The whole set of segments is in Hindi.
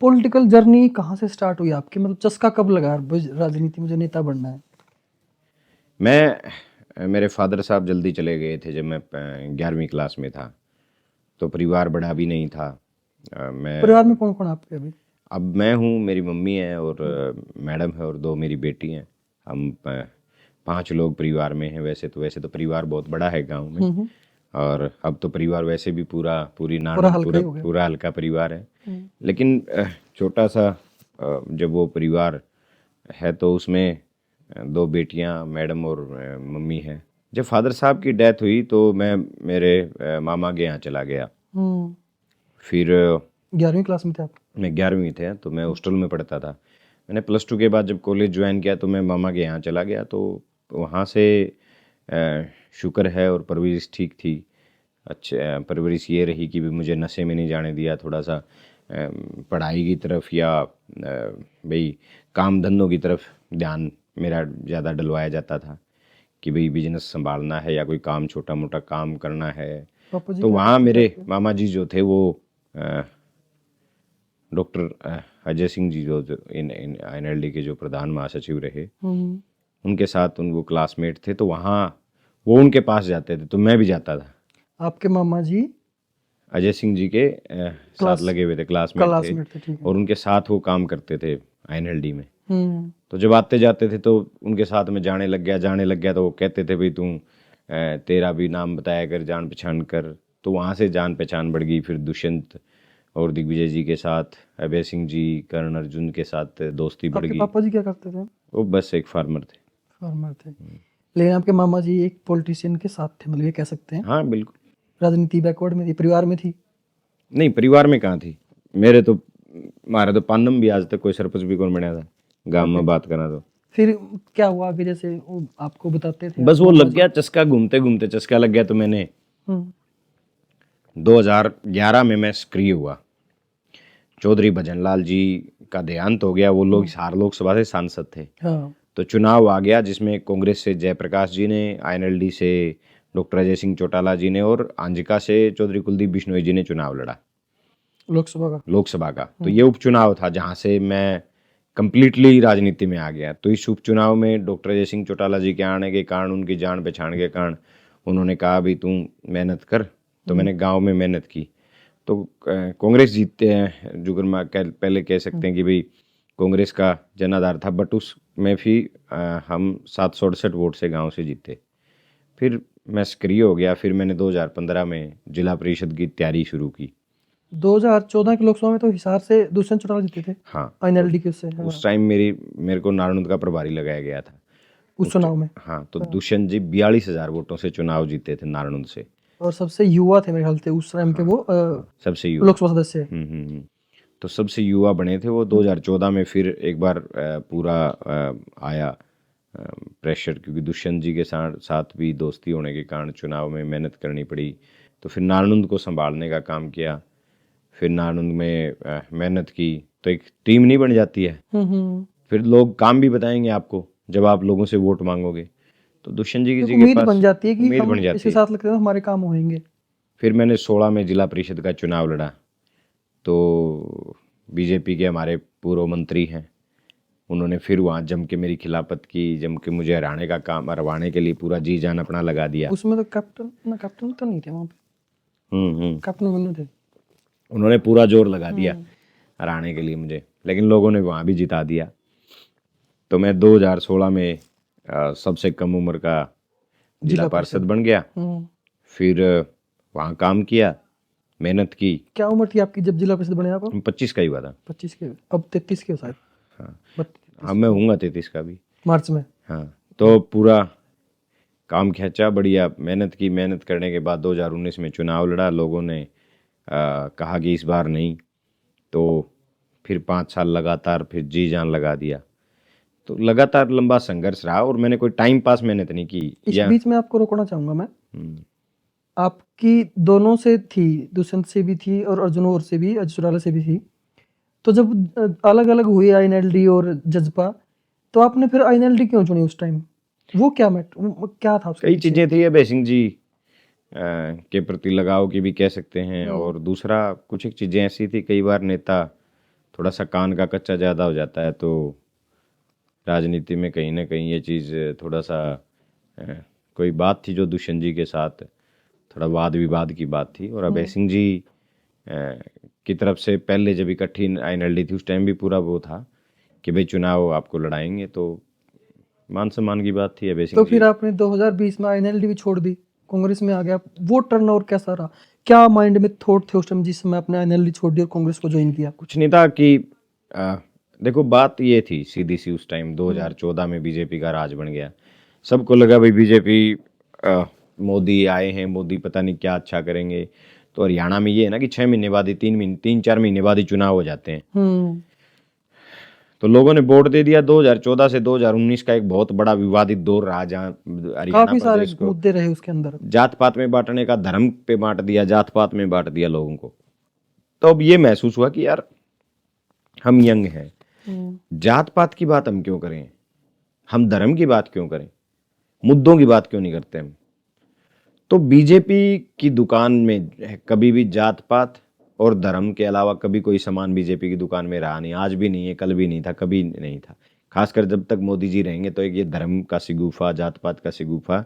पॉलिटिकल जर्नी कहाँ से स्टार्ट हुई आपकी, मतलब चस्का कब लगा राजनीति मुझे नेता बनना है? मेरे फादर साहब जल्दी चले गए थे जब मैं 11वीं क्लास में था, तो परिवार बड़ा भी नहीं था। परिवार में मैं कौन कौन आपके अभी? अब मैं हूँ, मेरी मम्मी है और मैडम है और दो मेरी बेटी हैं। हम 5 लोग परिवार में हैं। वैसे तो परिवार बहुत बड़ा है गांव में, हम्म। और अब तो परिवार वैसे भी पूरी पूरा नान हल्का पूरा ही हो गया। पूरा हल्का परिवार है। हम्म। लेकिन छोटा सा जब वो परिवार है तो उसमें दो बेटियां, मैडम और मम्मी है। जब फादर साहब की डेथ हुई तो मैं मेरे मामा के यहाँ चला गया। हम्म। फिर 11वीं क्लास में थे आप? मैं 11वीं थे तो मैं हॉस्टल में पढ़ता था। मैंने +2 के बाद जब कॉलेज ज्वाइन किया तो मैं मामा के यहाँ चला गया, तो वहाँ से शुक्र है और परवरिश ठीक थी। परवरिश ये रही कि भी मुझे नशे में नहीं जाने दिया। थोड़ा सा पढ़ाई की तरफ या भाई काम धंधों की तरफ ध्यान मेरा ज़्यादा डलवाया जाता था कि भाई बिजनेस संभालना है या कोई काम छोटा मोटा काम करना है। पापा जी तो क्या वहाँ करते थे मेरे आपके? मामा जी जो थे वो डॉक्टर अजय सिंह जी जो इन NLD के जो प्रधान महासचिव रहे, हम्म। उनके साथ वो क्लासमेट थे, तो वहाँ वो उनके पास जाते थे तो मैं भी जाता था। आपके मामा जी अजय सिंह जी के साथ क्लास लगे हुए थे, क्लासमेट थे, क्लासमेट थे, ठीक है। और उनके साथ वो काम करते थे NLD में। हम्म। तो जब आते जाते थे तो उनके साथ में जाने लग गया तो वो कहते थे भाई तू तेरा भी नाम बताया कर, जान पहचान कर। तो वहाँ से जान पहचान बढ़ गई। फिर दुष्यंत और दिग्विजय जी के साथ, अभय सिंह जी, कर्ण अर्जुन के साथ दोस्ती बढ़ आपके गई। पापा जी क्या करते थे? वो बस एक फार्मर थे। फार्मर थे। लेकिन आपके मामा जी एक पॉलिटिशियन के साथ थे, मतलब ये कह सकते हैं। हाँ बिल्कुल। राजनीति बैकवर्ड में थी, परिवार में थी? नहीं, परिवार में कहाँ थी। मेरे तो मारे तो पानम भी आज तक कोई सरपंच भी कौन बनया था गांव ओके। में बात करना। तो फिर क्या हुआ आगे, जैसे वो आपको बताते थे बस आप वो मामा लग जी? गया चस्का, घूमते घूमते चस्का लग गया। तो मैंने हम्म। 2011 में मैं सक्रिय हुआ। चौधरी भजनलाल जी का देहांत हो गया। वो लोग हिसार लोकसभा से सांसद थे। हाँ। तो चुनाव आ गया जिसमें कांग्रेस से जयप्रकाश जी ने, INLD से डॉक्टर अजय सिंह चौटाला जी ने और आंजिका से चौधरी कुलदीप बिश्नोई जी ने चुनाव लड़ा लोकसभा का? लोकसभा का। तो ये उपचुनाव था जहां से मैं कंप्लीटली राजनीति में आ गया। तो इस उपचुनाव में डॉक्टर अजय सिंह चौटाला जी के आने के कारण, उनकी जान पहचान के कारण, उन्होंने कहा भी तू मेहनत कर। तो मैंने गांव में मेहनत की। तो कांग्रेस जीतते हैं जुगरमा पहले कह सकते हैं कि भाई कांग्रेस का जनाधार था, बट उसमें भी हम 768 वोट से गांव से जीते। फिर मैं सक्रिय हो गया। फिर मैंने 2015 में जिला परिषद की तैयारी शुरू की। 2014 की लोकसभा में तो हिसार से दुष्यंत चौटाला जीते थे, हाँ, तो NLD के उससे। हाँ। उस टाइम मेरे को नारायण का प्रभारी लगाया गया था उस चुनाव में। हाँ, तो दुष्यंत जी 42,000 वोटों से चुनाव जीते थे नारायण से। और सबसे युवा थे मेरे ख्याल से उस टाइम के हाँ, वो हाँ, सबसे युवा। लोकसभा सदस्य। तो सबसे युवा बने थे वो। 2014 में फिर एक बार पूरा आया प्रेशर, क्योंकि दुष्यंत जी के साथ भी दोस्ती होने के कारण चुनाव में मेहनत करनी पड़ी। तो फिर नारायण को संभालने का काम किया। फिर नारायण में मेहनत की तो एक टीम नहीं बन जाती है। हम्म। फिर लोग काम भी बताएंगे आपको जब आप लोगों से वोट मांगोगे। तो दुष्यंत जी एक जी के उम्मीद बन पास जाती है कि उम्मीद हम बन जाती इसके है। साथ लगते हैं तो हमारे काम होंगे। फिर मैंने 16 में जिला परिषद का चुनाव लड़ा। तो बीजेपी के हमारे पूर्व मंत्री हैं, उन्होंने फिर वहाँ जम के मेरी खिलाफत की, जम के मुझे हरवाने के लिए पूरा जी जान अपना लगा दिया। उसमें तो कैप्टन तो नहीं थे वहाँ पे। हम्म। कैप्टन बने थे। उन्होंने पूरा जोर लगा दिया हराने के लिए मुझे, लेकिन लोगों ने वहाँ भी जिता दिया। तो मैं 2016 में सबसे कम उम्र का जिला जिला पार्षद परिषद। बन गया। फिर वहाँ काम किया, मेहनत की। क्या उम्र थी आपकी जब जिला परिषद बने आप? 25 का ही हुआ था। 25 के? अब 33 के हो शायद। हाँ, 32। अब मैं हूँगा 33 का भी। मार्च में। हाँ, तो पूरा काम खींचा, बढ़िया मेहनत की। मेहनत करने के बाद 2019 में चुनाव लड़ा। लोगों ने कहा कि इस बार नहीं, तो फिर 5 साल लगातार फिर जी जान लगा दिया। तो लगातार लंबा संघर्ष रहा और मैंने कोई टाइम पास मेहनत नहीं की। इस बीच में आपको रोकना चाहूंगा मैं। हम्म, आपकी दोनों से थी, दुष्यंत से भी थी और अर्जुन और से भी, अजय चौटाला से भी थी। तो जब अलग अलग हुए INLD और जजपा, तो आपने फिर INLD क्यों चुनी उस टाइम? वो क्या था उसके कई पीछे? चीज़ें थी। अभय सिंह जी के प्रति लगाव की भी कह सकते हैं, और दूसरा कुछ एक चीज़ें ऐसी थी, कई बार नेता थोड़ा सा कान का कच्चा ज़्यादा हो जाता है, तो राजनीति में कहीं ना कहीं ये चीज़ थोड़ा सा कोई बात थी जो दुष्यंत जी के साथ थोड़ा वाद विवाद की बात थी, और अभय सिंह जी की तरफ से पहले जब इकट्ठी आईएनएलडी थी उस टाइम भी पूरा वो था कि भाई चुनाव आपको लड़ाएंगे, तो मान सम्मान की बात थी अभय तो सिंह जी। फिर आपने 2020 में आईएनएलडी भी छोड़ दी, कांग्रेस में आ गया, वो टर्नओवर कैसा रहा? क्या माइंड में थॉट थे उस टाइम जिस समय आपने आईएनएलडी छोड़ दी और कांग्रेस को ज्वाइन किया? कुछ नहीं था कि देखो बात ये थी सीधी सी, उस टाइम 2014 में बीजेपी का राज बन गया, सबको लगा भाई बीजेपी मोदी आए हैं, मोदी पता नहीं क्या अच्छा करेंगे। तो हरियाणा में ये है ना कि 6 महीने बाद ही 3-4 महीने बाद ही चुनाव हो जाते हैं, तो लोगों ने वोट दे दिया। 2014 से 2019 का एक बहुत बड़ा विवादित दौर रहा, जहाँ हरियाणा काफी सारे प्रदेश को मुद्दे रहे उसके अंदर। जात पात में बांटने का, धर्म पे बांट दिया, जात पात में बांट दिया लोगों को। तो अब ये महसूस हुआ कि यार हम यंग हैं, जात पात की बात हम क्यों करें, हम धर्म की बात क्यों करें, मुद्दों की बात क्यों नहीं करते हम। तो बीजेपी की दुकान में कभी भी जात पात और धर्म के अलावा कभी कोई सामान बीजेपी की दुकान में रहा नहीं, आज भी नहीं है, कल भी नहीं था, कभी नहीं था। खासकर जब तक मोदी जी रहेंगे तो एक ये धर्म का सिगुफा, जात पात का सिगुफा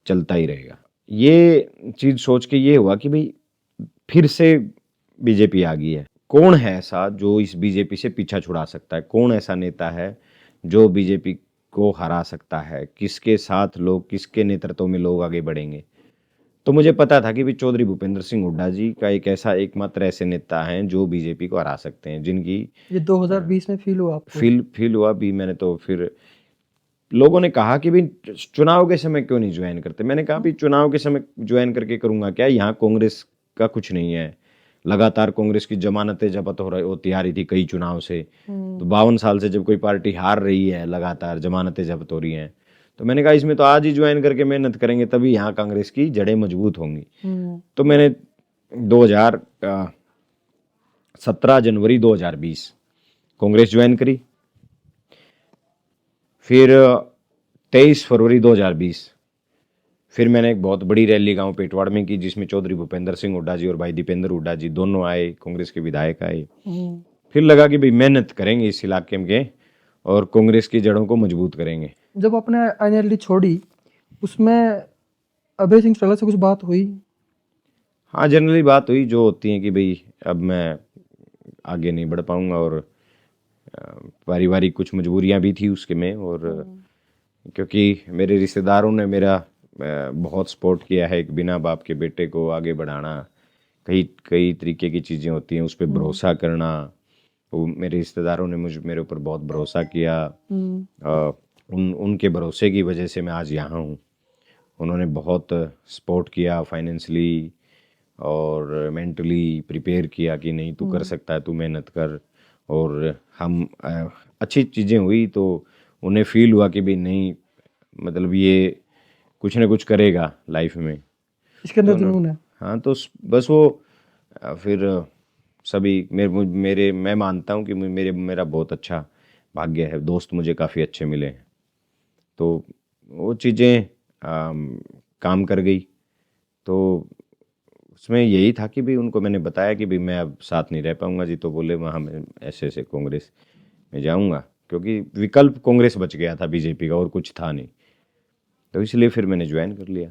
चलता ही रहेगा। ये चीज़ सोच के ये हुआ कि भाई फिर से बीजेपी आ गई है, कौन है ऐसा जो इस बीजेपी से पीछा छुड़ा सकता है, कौन ऐसा नेता है जो बीजेपी को हरा सकता है, किसके साथ लोग, किसके नेतृत्व में लोग आगे बढ़ेंगे। तो मुझे पता था कि भी चौधरी भूपेंद्र सिंह हुड्डा जी का एक ऐसा एकमात्र ऐसे नेता हैं जो बीजेपी को हरा सकते हैं, जिनकी ये 2020 में फील हुआ आपको? फील हुआ भी मैंने। तो फिर लोगों ने कहा कि भाई चुनाव के समय क्यों नहीं ज्वाइन करते। मैंने कहा भी चुनाव के समय ज्वाइन करके करूंगा क्या, यहाँ कांग्रेस का कुछ नहीं है, लगातार कांग्रेस की जमानतें जब्त होती आ रही थी कई चुनाव से। तो 52 साल से जब कोई पार्टी हार रही है, लगातार जमानतें जब्त हो रही हैं, तो मैंने कहा इसमें तो आज ही ज्वाइन करके मेहनत करेंगे, तभी यहाँ कांग्रेस की जड़ें मजबूत होंगी। तो मैंने 17 जनवरी 2020 कांग्रेस ज्वाइन करी। फिर 23 फरवरी 2020 फिर मैंने एक बहुत बड़ी रैली गांव पेटवाड़ में की, जिसमें चौधरी भूपेंद्र सिंह हुड्डा जी और भाई दीपेंद्र हुड्डा जी दोनों आए, कांग्रेस के विधायक आए। फिर लगा कि भाई मेहनत करेंगे इस इलाके में और कांग्रेस की जड़ों को मजबूत करेंगे। जब आपने आईएनएलडी छोड़ी, उसमें अभय सिंह चौटाला से कुछ बात हुई? हाँ, जनरली बात हुई जो होती है कि भाई अब मैं आगे नहीं बढ़ पाऊंगा, और पारिवारिक कुछ मजबूरियां भी थी उसके में, और क्योंकि मेरे रिश्तेदारों ने मेरा बहुत सपोर्ट किया है, एक बिना बाप के बेटे को आगे बढ़ाना, कई कई तरीके की चीज़ें होती हैं, उस पर भरोसा करना। वो मेरे रिश्तेदारों ने मेरे ऊपर बहुत भरोसा किया। उनके भरोसे की वजह से मैं आज यहाँ हूँ। उन्होंने बहुत सपोर्ट किया, फाइनेंशियली और मेंटली प्रिपेयर किया कि नहीं तू कर सकता है, तू मेहनत कर। और हम अच्छी चीज़ें हुई तो उन्हें फील हुआ कि भाई नहीं, मतलब ये कुछ ना कुछ करेगा लाइफ में, इसके अंदर जुनून है। हाँ, तो बस वो फिर सभी मेरे मैं मानता हूँ कि मेरा बहुत अच्छा भाग्य है, दोस्त मुझे काफ़ी अच्छे मिले हैं, तो वो चीज़ें काम कर गई। तो उसमें यही था कि भाई उनको मैंने बताया कि भाई मैं अब साथ नहीं रह पाऊंगा जी, तो बोले वहाँ मैं ऐसे ऐसे कांग्रेस में जाऊंगा, क्योंकि विकल्प कांग्रेस बच गया था बीजेपी का, और कुछ था नहीं, तो इसलिए फिर मैंने ज्वाइन कर लिया।